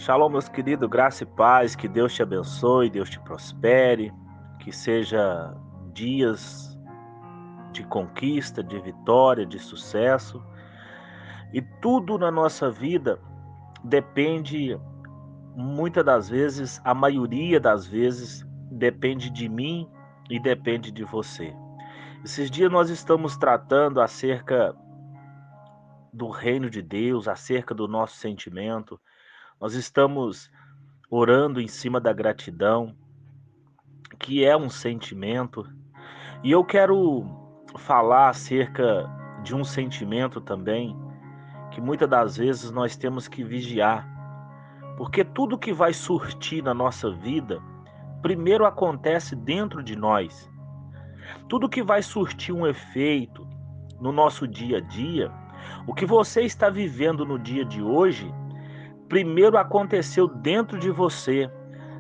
Shalom, meus queridos, graça e paz, que Deus te abençoe, Deus te prospere, que seja dias de conquista, de vitória, de sucesso. E tudo na nossa vida depende, muitas das vezes, a maioria das vezes, depende de mim e depende de você. Esses dias nós estamos tratando acerca do reino de Deus, acerca do nosso sentimento. Nós estamos orando em cima da gratidão, que é um sentimento, e eu quero falar acerca de um sentimento também, que muitas das vezes nós temos que vigiar, porque tudo que vai surtir na nossa vida, primeiro acontece dentro de nós. Tudo que vai surtir um efeito no nosso dia a dia, o que você está vivendo no dia de hoje, primeiro aconteceu dentro de você,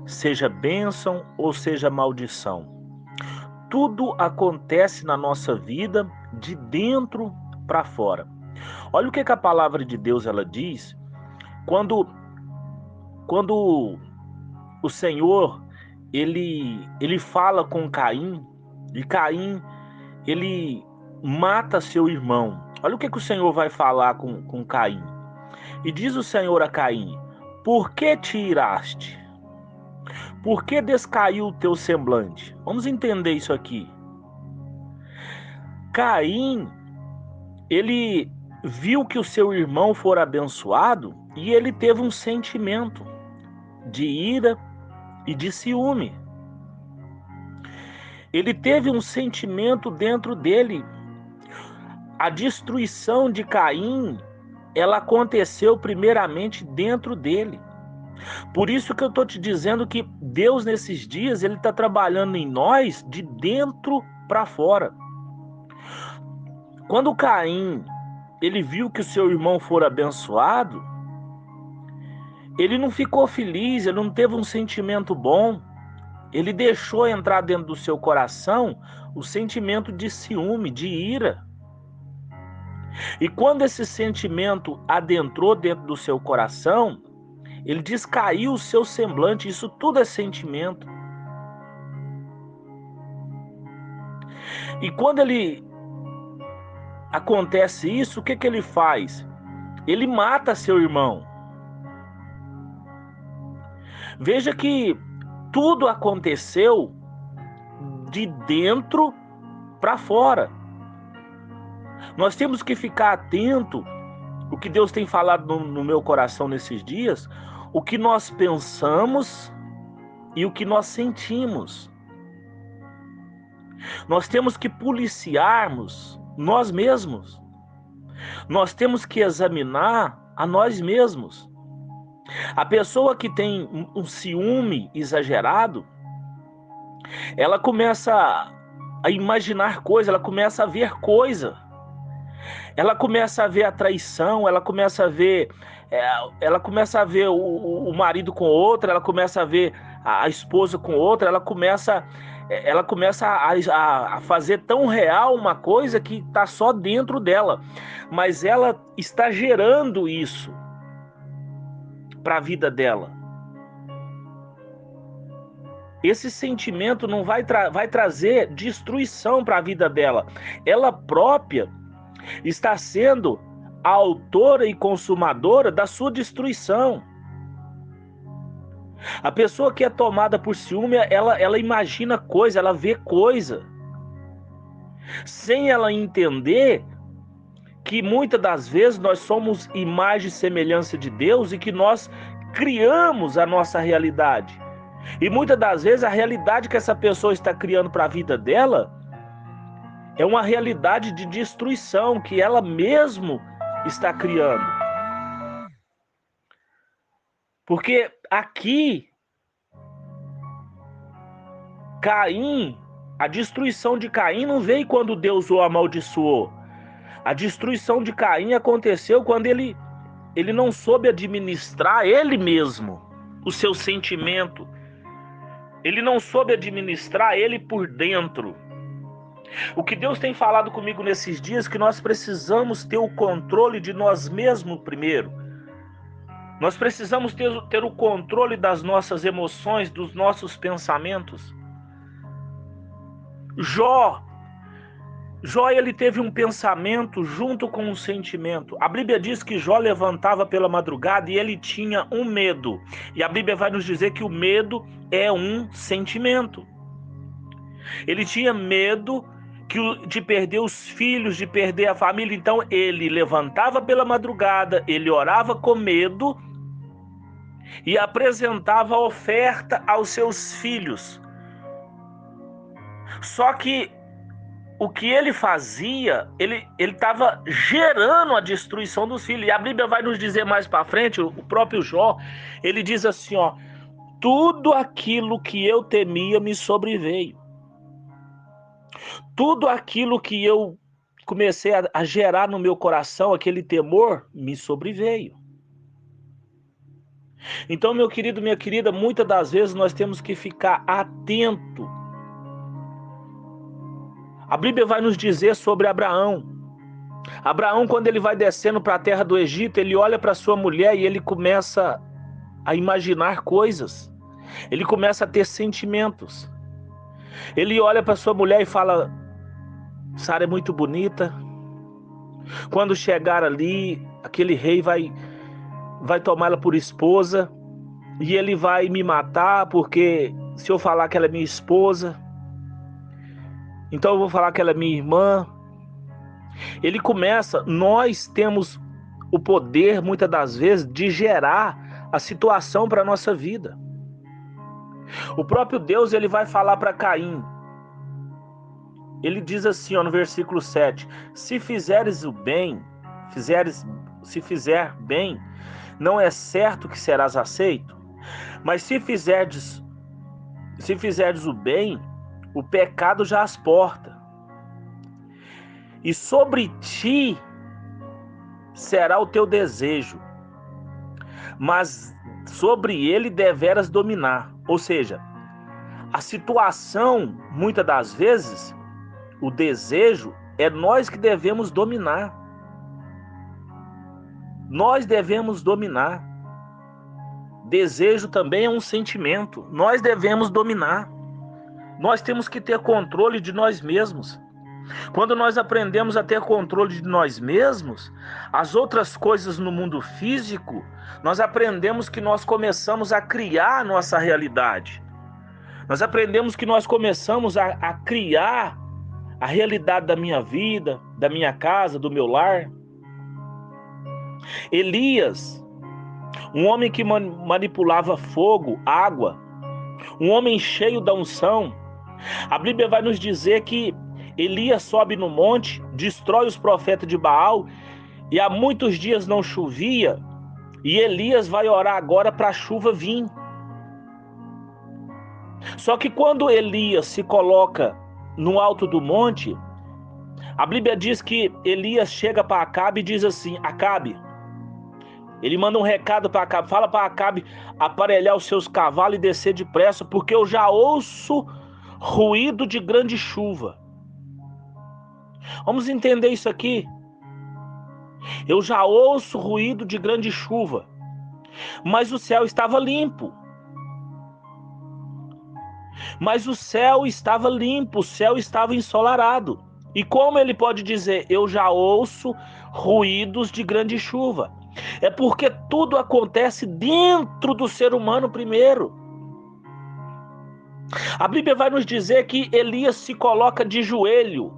seja bênção ou seja maldição. Tudo acontece na nossa vida de dentro para fora. Olha o que a palavra de Deus ela diz quando o Senhor ele fala com Caim, e Caim ele mata seu irmão. Olha o que o Senhor vai falar com Caim. E diz o Senhor a Caim: por que te iraste? Por que descaiu o teu semblante? Vamos entender isso aqui. Caim, ele viu que o seu irmão fora abençoado e ele teve um sentimento de ira e de ciúme. Ele teve um sentimento dentro dele. A destruição de Caim, ela aconteceu primeiramente dentro dele. Por isso que eu estou te dizendo que Deus nesses dias, ele está trabalhando em nós de dentro para fora. Quando Caim, ele viu que o seu irmão fora abençoado, ele não ficou feliz, ele não teve um sentimento bom. Ele deixou entrar dentro do seu coração o sentimento de ciúme, de ira. E quando esse sentimento adentrou dentro do seu coração, ele descaiu o seu semblante. Isso tudo é sentimento. E quando acontece isso, o que ele faz? Ele mata seu irmão. Veja que tudo aconteceu de dentro para fora. Nós temos que ficar atento, o que Deus tem falado no meu coração nesses dias, o que nós pensamos e o que nós sentimos. Nós temos que policiarmos nós mesmos. Nós temos que examinar a nós mesmos. A pessoa que tem um ciúme exagerado, ela começa a imaginar coisa, ela começa a ver coisa. Ela começa a ver a traição, ela começa a ver o marido com outra, ela começa a ver a esposa com outra, ela começa a fazer tão real uma coisa que está só dentro dela, mas ela está gerando isso para a vida dela. Esse sentimento não vai trazer destruição para a vida dela. Ela própria está sendo a autora e consumadora da sua destruição. A pessoa que é tomada por ciúme, ela imagina coisa, ela vê coisa, sem ela entender que muitas das vezes nós somos imagem e semelhança de Deus e que nós criamos a nossa realidade. E muitas das vezes a realidade que essa pessoa está criando para a vida dela é uma realidade de destruição que ela mesmo está criando. Porque aqui, Caim, a destruição de Caim não veio quando Deus o amaldiçoou. A destruição de Caim aconteceu quando ele não soube administrar ele mesmo, o seu sentimento. Ele não soube administrar ele por dentro. O que Deus tem falado comigo nesses dias é que nós precisamos ter o controle de nós mesmos primeiro. Nós precisamos ter o controle das nossas emoções, dos nossos pensamentos. Jó, ele teve um pensamento junto com um sentimento. A Bíblia diz que Jó levantava pela madrugada e ele tinha um medo. E a Bíblia vai nos dizer que o medo é um sentimento. Ele tinha medo de perder os filhos, de perder a família. Então ele levantava pela madrugada, ele orava com medo e apresentava a oferta aos seus filhos. Só que o que ele fazia, ele estava gerando a destruição dos filhos. E a Bíblia vai nos dizer mais para frente, o próprio Jó, ele diz assim, ó, tudo aquilo que eu temia me sobreveio. Tudo aquilo que eu comecei a gerar no meu coração, aquele temor, me sobreveio. Então, meu querido, minha querida, muitas das vezes nós temos que ficar atento. A Bíblia vai nos dizer sobre Abraão. Abraão, quando ele vai descendo para a terra do Egito, ele olha para sua mulher e ele começa a imaginar coisas. Ele começa a ter sentimentos. Ele olha para sua mulher e fala, Sara é muito bonita. Quando chegar ali, aquele rei vai tomá-la por esposa e ele vai me matar, porque se eu falar que ela é minha esposa, então eu vou falar que ela é minha irmã. Ele começa, nós temos o poder, muitas das vezes, de gerar a situação para a nossa vida. O próprio Deus, ele vai falar para Caim. Ele diz assim, ó, no versículo 7, se fizeres o bem, se fizer bem, não é certo que serás aceito, mas se fizerdes o bem, o pecado já as porta, e sobre ti será o teu desejo, mas sobre ele deveras dominar. Ou seja, a situação, muitas das vezes, o desejo é nós que devemos dominar. Nós devemos dominar. Desejo também é um sentimento. Nós devemos dominar. Nós temos que ter controle de nós mesmos. Quando nós aprendemos a ter controle de nós mesmos, as outras coisas no mundo físico, nós aprendemos que nós começamos a criar a nossa realidade. Nós aprendemos que nós começamos a criar a realidade da minha vida, da minha casa, do meu lar. Elias, um homem que manipulava fogo, água, um homem cheio da unção. A Bíblia vai nos dizer que Elias sobe no monte, destrói os profetas de Baal, e há muitos dias não chovia, e Elias vai orar agora para a chuva vir. Só que quando Elias se coloca no alto do monte, a Bíblia diz que Elias chega para Acabe e diz assim, Acabe, ele manda um recado para Acabe, fala para Acabe aparelhar os seus cavalos e descer depressa, porque eu já ouço ruído de grande chuva. Vamos entender isso aqui. Eu já ouço ruído de grande chuva, mas o céu estava limpo. Mas o céu estava limpo, o céu estava ensolarado. E como ele pode dizer, eu já ouço ruídos de grande chuva? É porque tudo acontece dentro do ser humano primeiro. A Bíblia vai nos dizer que Elias se coloca de joelho.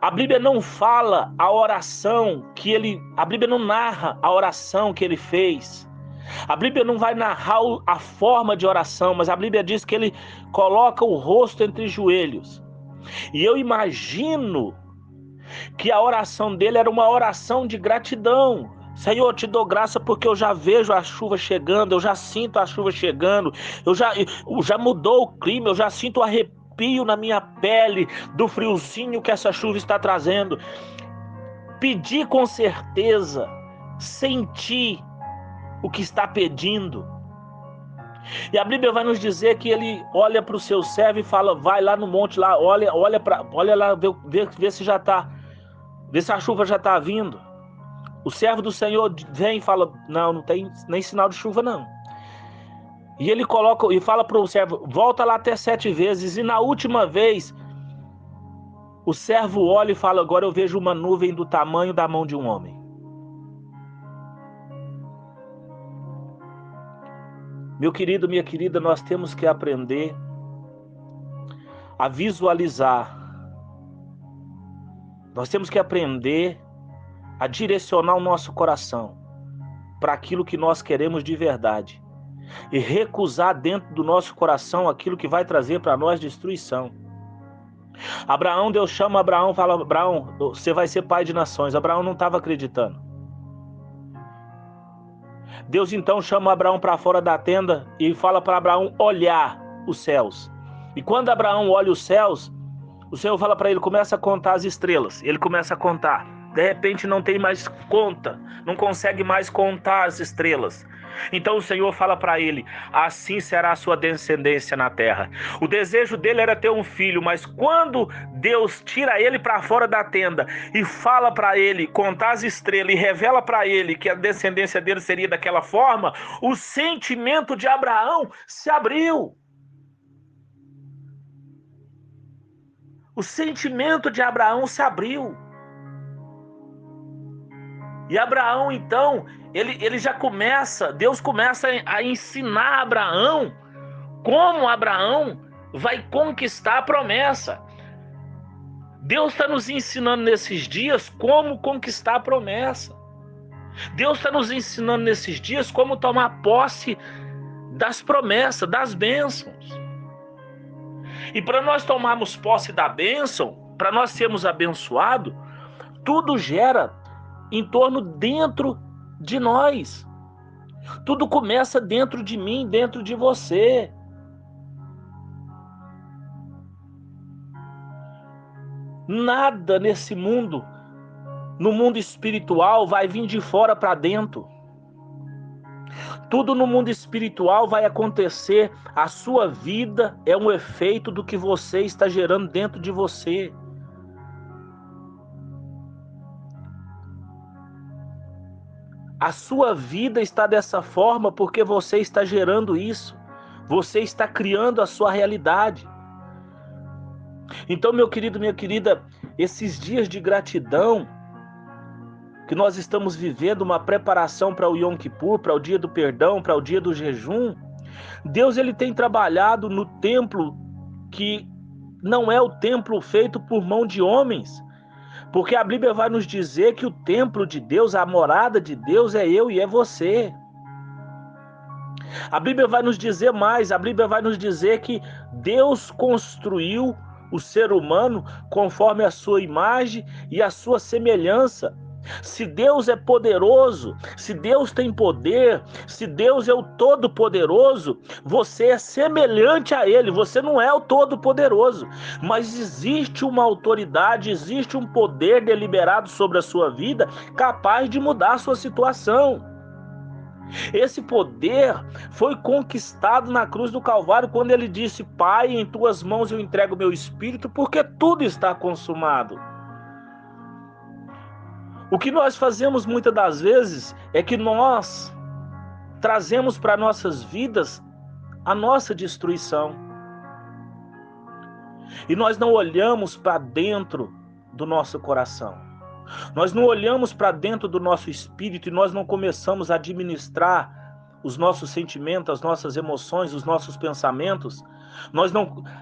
A Bíblia não fala a oração a Bíblia não narra a oração que ele fez. A Bíblia não vai narrar a forma de oração, mas a Bíblia diz que ele coloca o rosto entre joelhos. E eu imagino que a oração dele era uma oração de gratidão. Senhor, eu te dou graça porque eu já vejo a chuva chegando, eu já sinto a chuva chegando, já mudou o clima, eu já sinto o arrepio na minha pele do friozinho que essa chuva está trazendo. Pedir com certeza, sentir o que está pedindo. E a Bíblia vai nos dizer que ele olha para o seu servo e fala, vai lá no monte, lá, olha lá, vê se já está, vê se a chuva já está vindo. O servo do Senhor vem e fala, não tem nem sinal de chuva não. E ele coloca e fala para o servo, volta lá até 7 vezes. E na última vez, o servo olha e fala, agora eu vejo uma nuvem do tamanho da mão de um homem. Meu querido, minha querida, nós temos que aprender a visualizar. Nós temos que aprender a direcionar o nosso coração para aquilo que nós queremos de verdade. E recusar dentro do nosso coração aquilo que vai trazer para nós destruição. Abraão, Deus chama Abraão e fala, Abraão, você vai ser pai de nações. Abraão não estava acreditando. Deus então chama Abraão para fora da tenda e fala para Abraão olhar os céus. E quando Abraão olha os céus, o Senhor fala para ele, começa a contar as estrelas. Ele começa a contar. De repente não tem mais conta, não consegue mais contar as estrelas. Então o Senhor fala para ele, assim será a sua descendência na terra. O desejo dele era ter um filho, mas quando Deus tira ele para fora da tenda e fala para ele contar as estrelas e revela para ele que a descendência dele seria daquela forma, o sentimento de Abraão se abriu. O sentimento de Abraão se abriu. E Abraão, então, ele já começa, Deus começa a ensinar Abraão como Abraão vai conquistar a promessa. Deus está nos ensinando nesses dias como conquistar a promessa. Deus está nos ensinando nesses dias como tomar posse das promessas, das bênçãos. E para nós tomarmos posse da bênção, para nós sermos abençoados, tudo gera em torno dentro de nós. Tudo começa dentro de mim, dentro de você. Nada nesse mundo, no mundo espiritual, vai vir de fora para dentro. Tudo no mundo espiritual vai acontecer. A sua vida é um efeito do que você está gerando dentro de você. A sua vida está dessa forma porque você está gerando isso. Você está criando a sua realidade. Então, meu querido, minha querida, esses dias de gratidão que nós estamos vivendo, uma preparação para o Yom Kippur, para o dia do perdão, para o dia do jejum, Deus ele tem trabalhado no templo que não é o templo feito por mão de homens. Porque a Bíblia vai nos dizer que o templo de Deus, a morada de Deus é eu e é você. A Bíblia vai nos dizer mais, a Bíblia vai nos dizer que Deus construiu o ser humano conforme a sua imagem e a sua semelhança. Se Deus é poderoso, se Deus tem poder, se Deus é o Todo-Poderoso, você é semelhante a Ele, você não é o Todo-Poderoso, mas existe uma autoridade, existe um poder deliberado sobre a sua vida, capaz de mudar a sua situação. Esse poder foi conquistado na cruz do Calvário, quando Ele disse, Pai, em tuas mãos eu entrego o meu espírito, porque tudo está consumado. O que nós fazemos muitas das vezes é que nós trazemos para nossas vidas a nossa destruição. E nós não olhamos para dentro do nosso coração. Nós não olhamos para dentro do nosso espírito e nós não começamos a administrar os nossos sentimentos, as nossas emoções, os nossos pensamentos.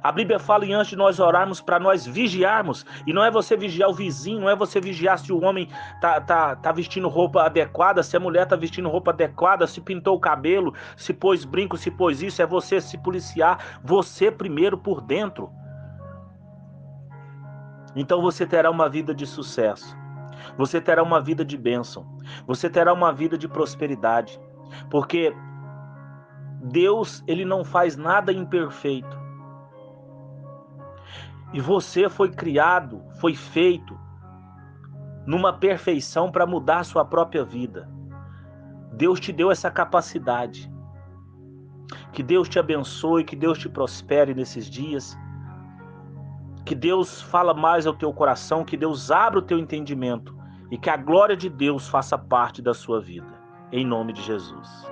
A Bíblia fala em antes de nós orarmos para nós vigiarmos, e não é você vigiar o vizinho, não é você vigiar se o homem tá vestindo roupa adequada, se a mulher tá vestindo roupa adequada, se pintou o cabelo, se pôs brinco, se pôs isso, é você se policiar, você primeiro por dentro. Então você terá uma vida de sucesso, você terá uma vida de bênção, você terá uma vida de prosperidade, porque Deus, ele não faz nada imperfeito. E você foi criado, foi feito numa perfeição para mudar a sua própria vida. Deus te deu essa capacidade. Que Deus te abençoe, que Deus te prospere nesses dias. Que Deus fala mais ao teu coração, que Deus abra o teu entendimento e que a glória de Deus faça parte da sua vida. Em nome de Jesus.